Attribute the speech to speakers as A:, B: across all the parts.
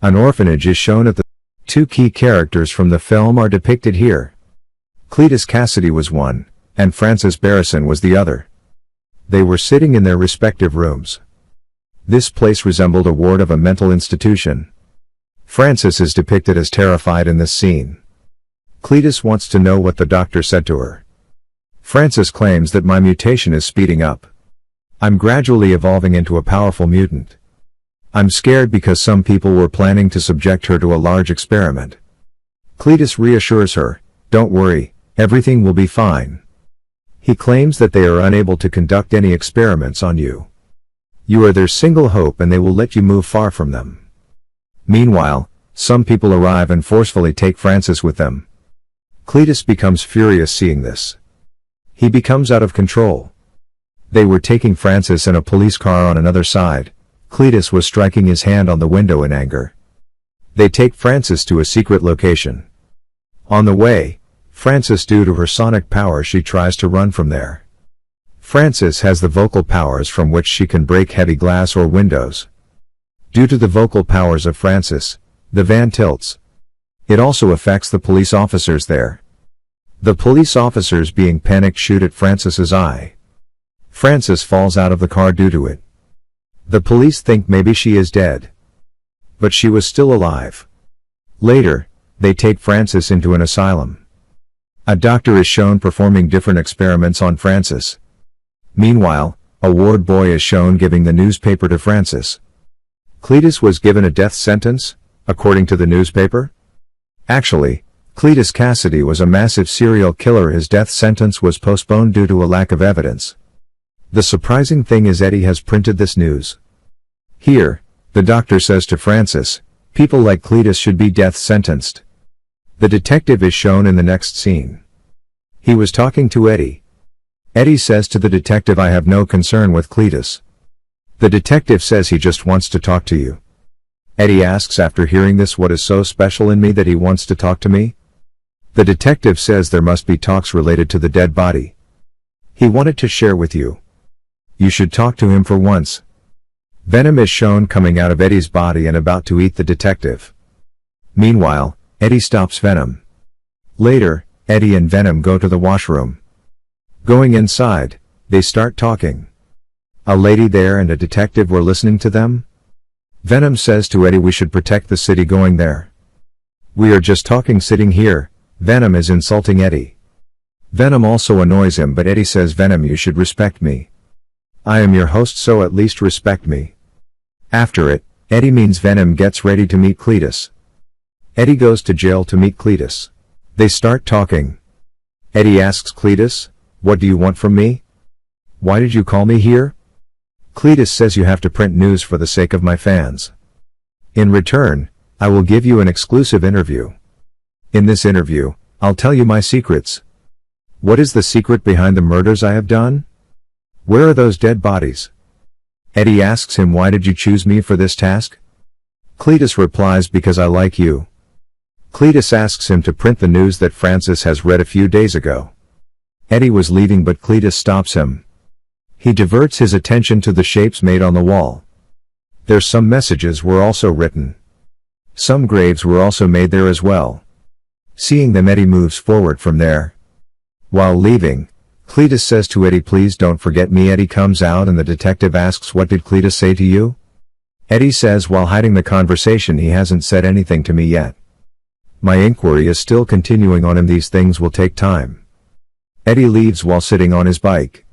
A: An orphanage is shown at the... Two key characters from the film are depicted here. Cletus Kasady was one, and Francis Barrison was the other. They were sitting in their respective rooms. This place resembled a ward of a mental institution. Francis is depicted as terrified in this scene. Cletus wants to know what the doctor said to her. Francis claims that my mutation is speeding up. I'm gradually evolving into a powerful mutant. I'm scared because some people were planning to subject her to a large experiment. Cletus reassures her, don't worry, everything will be fine. He claims that they are unable to conduct any experiments on you. You are their single hope and they will let you move far from them. Meanwhile, some people arrive and forcefully take Francis with them. Cletus becomes furious seeing this. He becomes out of control. They were taking Francis in a police car on another side. Cletus was striking his hand on the window in anger. They take Francis to a secret location. On the way, Francis, due to her sonic power, she tries to run from there. Francis has the vocal powers from which she can break heavy glass or windows. Due to the vocal powers of Francis, the van tilts. It also affects the police officers there. The police officers, being panicked, shoot at Francis's eye. Francis falls out of the car due to it. The police think maybe she is dead. But she was still alive. Later, they take Francis into an asylum. A doctor is shown performing different experiments on Francis. Meanwhile, a ward boy is shown giving the newspaper to Francis. Cletus was given a death sentence, according to the newspaper. Actually, Cletus Kasady was a massive serial killer. His death sentence was postponed due to a lack of evidence. The surprising thing is Eddie has printed this news. Here, the doctor says to Francis, people like Cletus should be death sentenced. The detective is shown in the next scene. He was talking to Eddie. Eddie says to the detective, I have no concern with Cletus. The detective says he just wants to talk to you. Eddie asks after hearing this, what is so special in me that he wants to talk to me? The detective says there must be talks related to the dead body. He wanted to share with you. You should talk to him for once. Venom is shown coming out of Eddie's body and about to eat the detective. Meanwhile, Eddie stops Venom. Later, Eddie and Venom go to the washroom. Going inside, they start talking. A lady there and a detective were listening to them. Venom says to Eddie, we should protect the city going there. We are just talking sitting here. Venom is insulting Eddie. Venom also annoys him, but Eddie says, Venom, you should respect me. I am your host, so at least respect me. After it, Eddie means Venom gets ready to meet Cletus. Eddie goes to jail to meet Cletus. They start talking. Eddie asks Cletus, what do you want from me? Why did you call me here? Cletus says, you have to print news for the sake of my fans. In return, I will give you an exclusive interview. In this interview, I'll tell you my secrets. What is the secret behind the murders I have done? Where are those dead bodies? Eddie asks him, why did you choose me for this task? Cletus replies, because I like you. Cletus asks him to print the news that Francis has read a few days ago. Eddie was leaving, but Cletus stops him. He diverts his attention to the shapes made on the wall. There's some messages were also written. Some graves were also made there as well. Seeing them, Eddie moves forward from there. While leaving, Cletus says to Eddie, please don't forget me. Eddie comes out and the detective asks, what did Cletus say to you? Eddie says while hiding the conversation, he hasn't said anything to me yet. My inquiry is still continuing on him. These things will take time. Eddie leaves while sitting on his bike.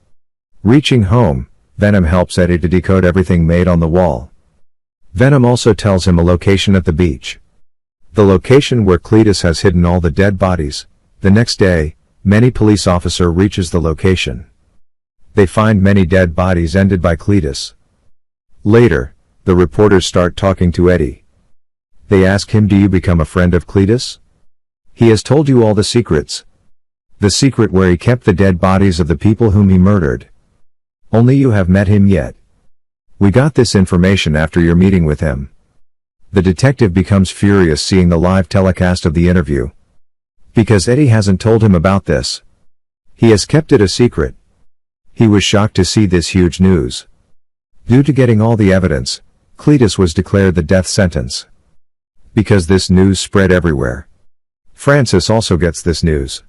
A: Reaching home, Venom helps Eddie to decode everything made on the wall. Venom also tells him a location at the beach. The location where Cletus has hidden all the dead bodies. The next day, many police officer reaches the location. They find many dead bodies ended by Cletus. Later, the reporters start talking to Eddie. They ask him, do you become a friend of Cletus? He has told you all the secrets. The secret where he kept the dead bodies of the people whom he murdered. Only you have met him yet. We got this information after your meeting with him. The detective becomes furious seeing the live telecast of the interview. Because Eddie hasn't told him about this. He has kept it a secret. He was shocked to see this huge news. Due to getting all the evidence, Cletus was declared the death sentence. because this news spread everywhere. Francis also gets this news.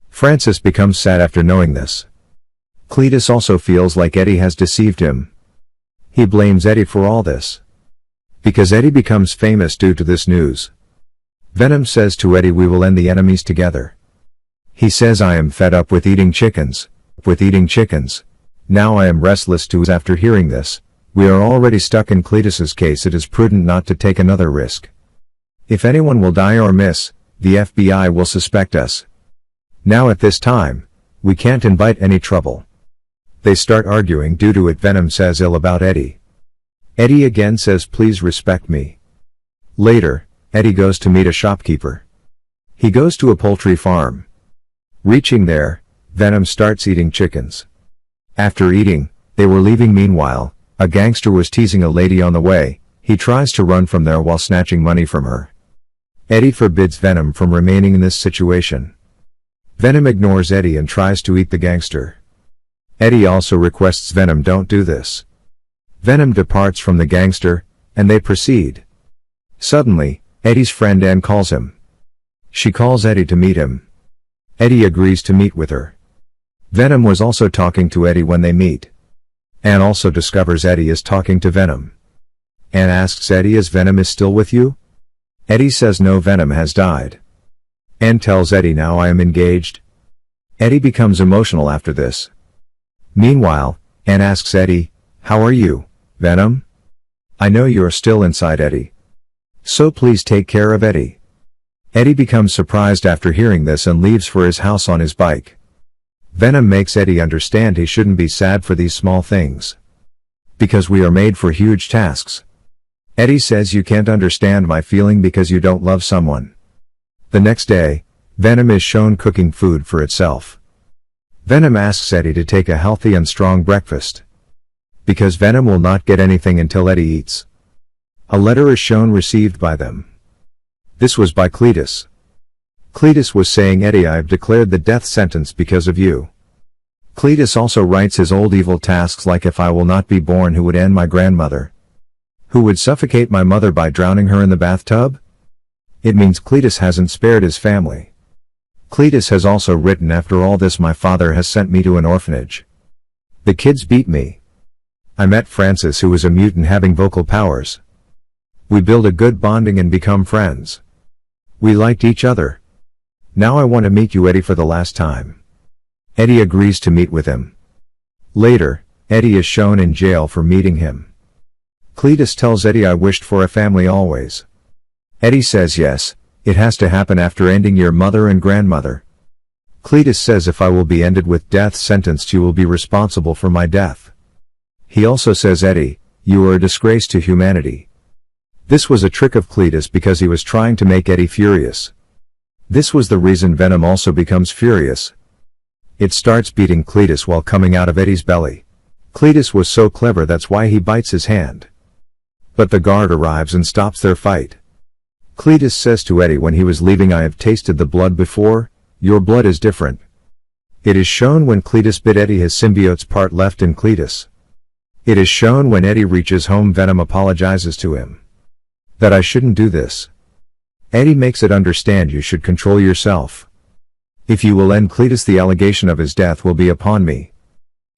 A: Francis becomes sad after knowing this. Cletus also feels like Eddie has deceived him. He blames Eddie for all this. Because Eddie becomes famous due to this news. Venom says to Eddie, we will end the enemies together. He says, I am fed up with eating chickens. Now I am restless too. After hearing this, we are already stuck in Cletus's case. It is prudent not to take another risk. If anyone will die or miss, the FBI will suspect us. Now at this time, we can't invite any trouble. They start arguing. Due to it, Venom says ill about Eddie. Eddie again says, please respect me. Later, Eddie goes to meet a shopkeeper. He goes to a poultry farm. Reaching there, Venom starts eating chickens. After eating, they were leaving. Meanwhile, a gangster was teasing a lady on the way. He tries to run from there while snatching money from her. Eddie forbids Venom from remaining in this situation. Venom ignores Eddie and tries to eat the gangster. Eddie also requests Venom don't do this. Venom departs from the gangster, and they proceed. Suddenly, Eddie's friend Anne calls him. She calls Eddie to meet him. Eddie agrees to meet with her. Venom was also talking to Eddie when they meet. Anne also discovers Eddie is talking to Venom. Anne asks Eddie, is Venom is still with you? Eddie says no, Venom has died. Anne tells Eddie, now I am engaged. Eddie becomes emotional after this. Meanwhile, Anne asks Eddie, how are you, Venom? I know you are still inside Eddie. So please take care of Eddie. Eddie becomes surprised after hearing this and leaves for his house on his bike. Venom makes Eddie understand he shouldn't be sad for these small things. Because we are made for huge tasks. Eddie says, you can't understand my feeling because you don't love someone. The next day, Venom is shown cooking food for itself. Venom asks Eddie to take a healthy and strong breakfast. Because Venom will not get anything until Eddie eats. A letter is shown received by them. This was by Cletus. Cletus was saying, Eddie, I have declared the death sentence because of you. Cletus also writes his old evil tasks, like if I will not be born, who would end my grandmother? Who would suffocate my mother by drowning her in the bathtub? It means Cletus hasn't spared his family. Cletus has also written, after all this my father has sent me to an orphanage. The kids beat me. I met Francis, who was a mutant having vocal powers. We build a good bonding and become friends. We liked each other. Now I want to meet you, Eddie, for the last time. Eddie agrees to meet with him. Later, Eddie is shown in jail for meeting him. Cletus tells Eddie, I wished for a family always. Eddie says yes, it has to happen after ending your mother and grandmother. Cletus says, if I will be ended with death sentenced, you will be responsible for my death. He also says, Eddie, you are a disgrace to humanity. This was a trick of Cletus because he was trying to make Eddie furious. This was the reason Venom also becomes furious. It starts beating Cletus while coming out of Eddie's belly. Cletus was so clever, that's why he bites his hand. But the guard arrives and stops their fight. Cletus says to Eddie when he was leaving, I have tasted the blood before, your blood is different. It is shown when Cletus bit Eddie, his symbiote's part left in Cletus. It is shown when Eddie reaches home, Venom apologizes to him. That I shouldn't do this. Eddie makes it understand, you should control yourself. If you will end Cletus, the allegation of his death will be upon me.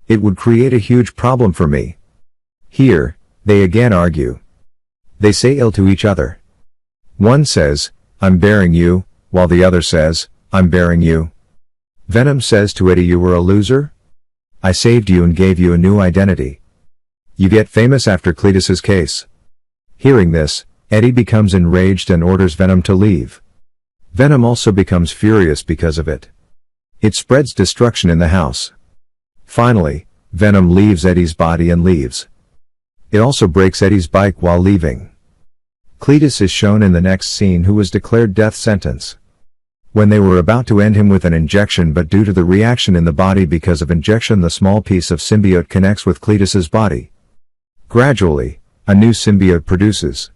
A: It would create a huge problem for me. Here, they again argue. They say ill to each other. One says, I'm bearing you, while the other says, I'm bearing you. Venom says to Eddie, you were a loser? I saved you and gave you a new identity. You get famous after Cletus's case. Hearing this, Eddie becomes enraged and orders Venom to leave. Venom also becomes furious because of it. It spreads destruction in the house. Finally, Venom leaves Eddie's body and leaves. It also breaks Eddie's bike while leaving. Cletus is shown in the next scene, who was declared death sentence. When they were about to end him with an injection, but due to the reaction in the body because of injection, the small piece of symbiote connects with Cletus's body. Gradually, a new symbiote produces.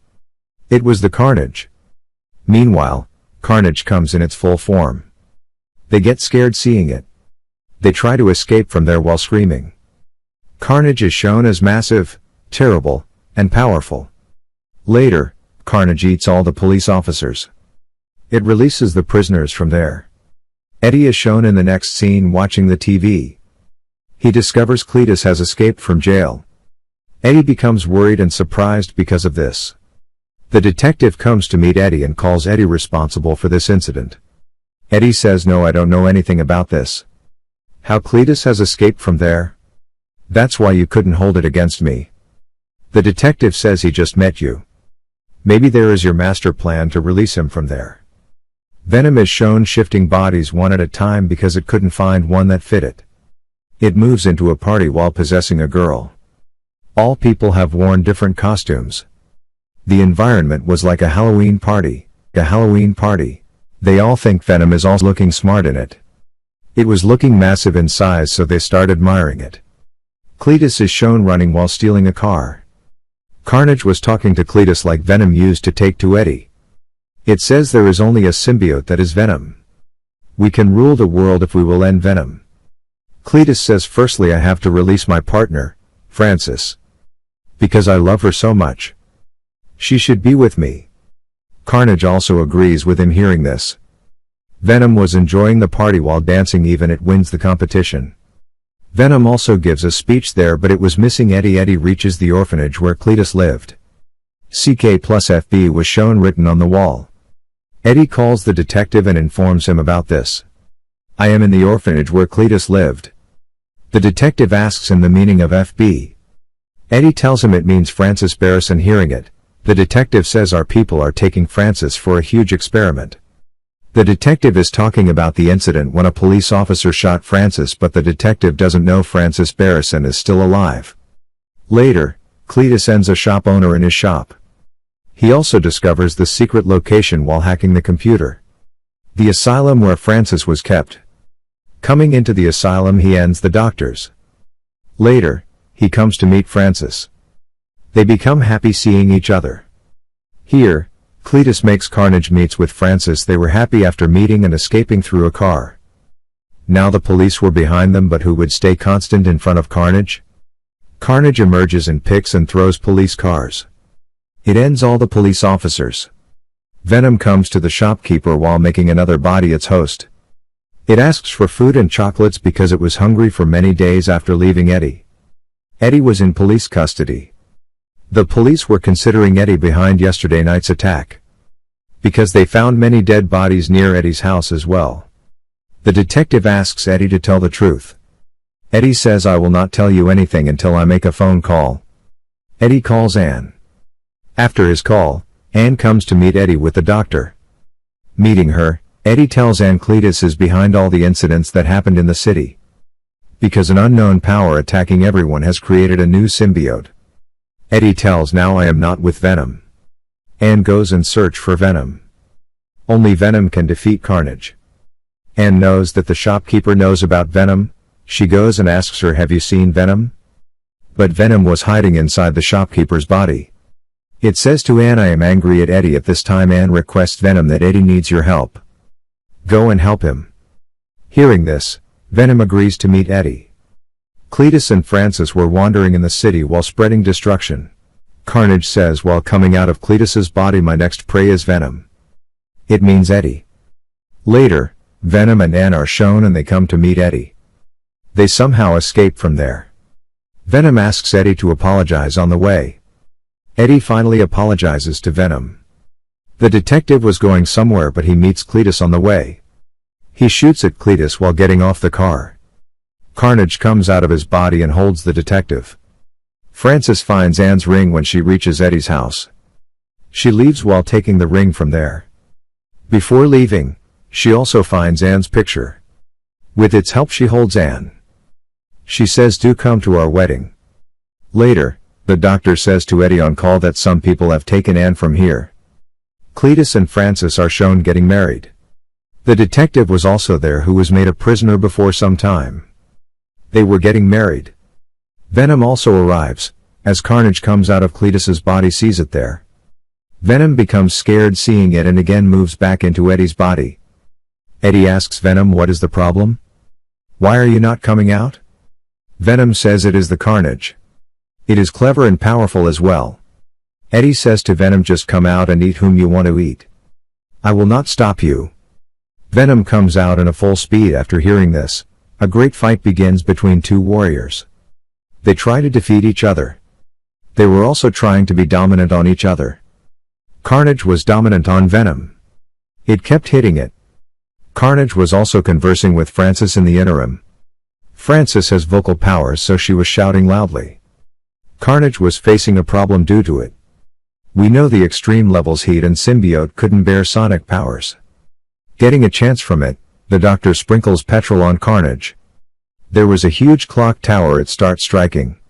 A: It was the Carnage. Meanwhile, Carnage comes in its full form. They get scared seeing it. They try to escape from there while screaming. Carnage is shown as massive, terrible, and powerful. Later, Carnage eats all the police officers. It releases the prisoners from there. Eddie is shown in the next scene watching the TV. He discovers Cletus has escaped from jail. Eddie becomes worried and surprised because of this. The detective comes to meet Eddie and calls Eddie responsible for this incident. Eddie says, "No, I don't know anything about this. How Cletus has escaped from there? That's why you couldn't hold it against me." The detective says, "He just met you. Maybe there is your master plan to release him from there." Venom is shown shifting bodies one at a time because it couldn't find one that fit it. It moves into a party while possessing a girl. All people have worn different costumes. The environment was like a Halloween party. They all think Venom is also looking smart in it. It was looking massive in size, so they start admiring it. Cletus is shown running while stealing a car. Carnage was talking to Cletus like Venom used to take to Eddie. It says there is only a symbiote that is Venom. We can rule the world if we will end Venom. Cletus says, "Firstly, I have to release my partner, Frances. Because I love her so much. She should be with me." Carnage also agrees with him hearing this. Venom was enjoying the party while dancing, even it wins the competition. Venom also gives a speech there, but it was missing Eddie. Eddie reaches the orphanage where Cletus lived. CK+FB was shown written on the wall. Eddie calls the detective and informs him about this. "I am in the orphanage where Cletus lived." The detective asks him the meaning of FB. Eddie tells him it means Frances Barrison. Hearing it, the detective says our people are taking Frances for a huge experiment. The detective is talking about the incident when a police officer shot Frances, but the detective doesn't know Frances Barrison is still alive. Later, Cletus ends a shop owner in his shop. He also discovers the secret location while hacking the computer. The asylum where Frances was kept. Coming into the asylum, he ends the doctors. Later, he comes to meet Frances. They become happy seeing each other. Here, Cletus makes Carnage meets with Frances. They were happy after meeting and escaping through a car. Now the police were behind them, but who would stay constant in front of Carnage? Carnage emerges and picks and throws police cars. It ends all the police officers. Venom comes to the shopkeeper while making another body its host. It asks for food and chocolates because it was hungry for many days after leaving Eddie. Eddie was in police custody. The police were considering Eddie behind yesterday night's attack, because they found many dead bodies near Eddie's house as well. The detective asks Eddie to tell the truth. Eddie says, "I will not tell you anything until I make a phone call." Eddie calls Anne. After his call, Anne comes to meet Eddie with the doctor. Meeting her, Eddie tells Anne Cletus is behind all the incidents that happened in the city, because an unknown power attacking everyone has created a new symbiote. Eddie tells, "Now I am not with Venom." Anne goes and search for Venom. Only Venom can defeat Carnage. Anne knows that the shopkeeper knows about Venom. She goes and asks her, "Have you seen Venom?" But Venom was hiding inside the shopkeeper's body. It says to Anne, "I am angry at Eddie." At this time Anne requests Venom that Eddie needs your help. Go and help him. Hearing this, Venom agrees to meet Eddie. Cletus and Frances were wandering in the city while spreading destruction. Carnage says while coming out of Cletus's body, "My next prey is Venom." It means Eddie. Later, Venom and Anne are shown and they come to meet Eddie. They somehow escape from there. Venom asks Eddie to apologize on the way. Eddie finally apologizes to Venom. The detective was going somewhere, but he meets Cletus on the way. He shoots at Cletus while getting off the car. Carnage comes out of his body and holds the detective. Frances finds Anne's ring when she reaches Eddie's house. She leaves while taking the ring from there. Before leaving, she also finds Anne's picture. With its help she holds Anne. She says, "Do come to our wedding." Later, the doctor says to Eddie on call that some people have taken Anne from here. Cletus and Frances are shown getting married. The detective was also there, who was made a prisoner before some time. They were getting married. Venom also arrives, as Carnage comes out of Cletus's body, sees it there. Venom becomes scared seeing it and again moves back into Eddie's body. Eddie asks Venom, "What is the problem? Why are you not coming out?" Venom says it is the Carnage. It is clever and powerful as well. Eddie says to Venom, just come out and eat whom you want to eat. I will not stop you. Venom comes out in a full speed after hearing this. A great fight begins between two warriors. They try to defeat each other. They were also trying to be dominant on each other. Carnage was dominant on Venom. It kept hitting it. Carnage was also conversing with Frances in the interim. Frances has vocal powers, so she was shouting loudly. Carnage was facing a problem due to it. We know the extreme levels heat and symbiote couldn't bear sonic powers. Getting a chance from it, the doctor sprinkles petrol on Carnage. There was a huge clock tower, it starts striking.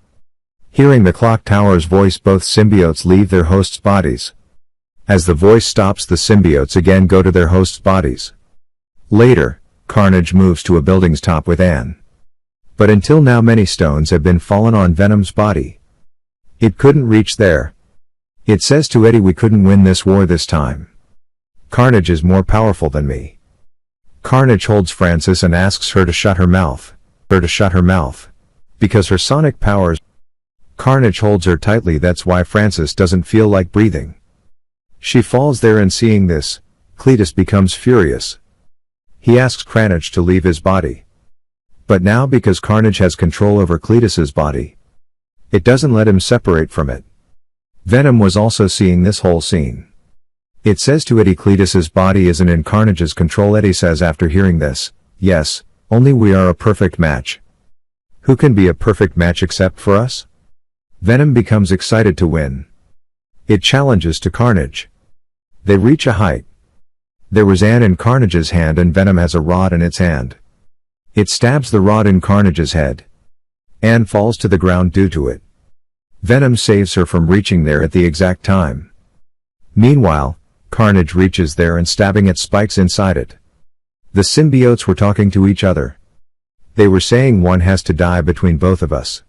A: Hearing the clock tower's voice, both symbiotes leave their hosts' bodies. As the voice stops, the symbiotes again go to their hosts' bodies. Later, Carnage moves to a building's top with Anne. But until now many stones have been fallen on Venom's body. It couldn't reach there. It says to Eddie, we couldn't win this war this time. Carnage is more powerful than me. Carnage holds Frances and asks her to shut her mouth. Because her sonic powers. Carnage holds her tightly, that's why Frances doesn't feel like breathing. She falls there, and seeing this, Cletus becomes furious. He asks Carnage to leave his body. But now, because Carnage has control over Cletus's body, it doesn't let him separate from it. Venom was also seeing this whole scene. It says to Eddie, Cletus's body isn't in Carnage's control. Eddie says after hearing this, yes, only we are a perfect match. Who can be a perfect match except for us? Venom becomes excited to win. It challenges to Carnage. They reach a height. There was Anne in Carnage's hand, and Venom has a rod in its hand. It stabs the rod in Carnage's head. Anne falls to the ground due to it. Venom saves her from reaching there at the exact time. Meanwhile, Carnage reaches there and stabbing it spikes inside it. The symbiotes were talking to each other. They were saying one has to die between both of us.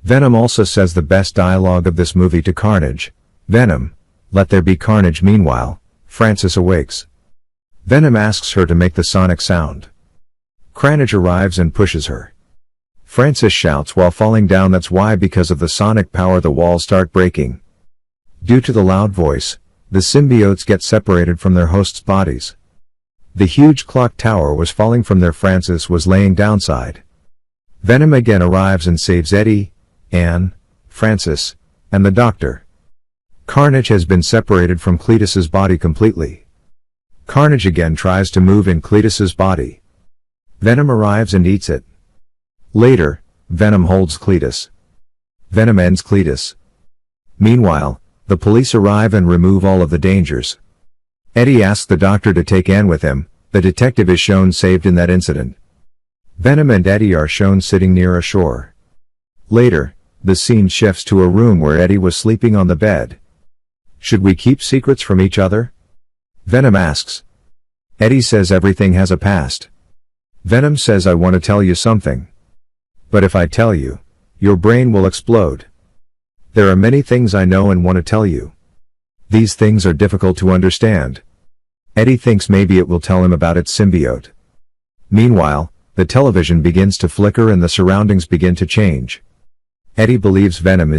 A: Venom also says the best dialogue of this movie to Carnage. Venom, let there be carnage. Meanwhile, Frances awakes. Venom asks her to make the sonic sound. Carnage arrives and pushes her. Frances shouts while falling down, that's why because of the sonic power the walls start breaking. Due to the loud voice, the symbiotes get separated from their hosts' bodies. The huge clock tower was falling from there. Frances was laying downside. Venom again arrives and saves Eddie, Anne, Frances, and the doctor. Carnage has been separated from Cletus's body completely. Carnage again tries to move in Cletus's body. Venom arrives and eats it. Later, Venom holds Cletus. Venom ends Cletus. Meanwhile, the police arrive and remove all of the dangers. Eddie asks the doctor to take Anne with him. The detective is shown saved in that incident. Venom and Eddie are shown sitting near a shore. Later, the scene shifts to a room where Eddie was sleeping on the bed. Should we keep secrets from each other? Venom asks. Eddie says everything has a past. Venom says, I want to tell you something. But if I tell you, your brain will explode. There are many things I know and want to tell you. These things are difficult to understand. Eddie thinks maybe it will tell him about its symbiote. Meanwhile, the television begins to flicker and the surroundings begin to change. Eddie believes Venom is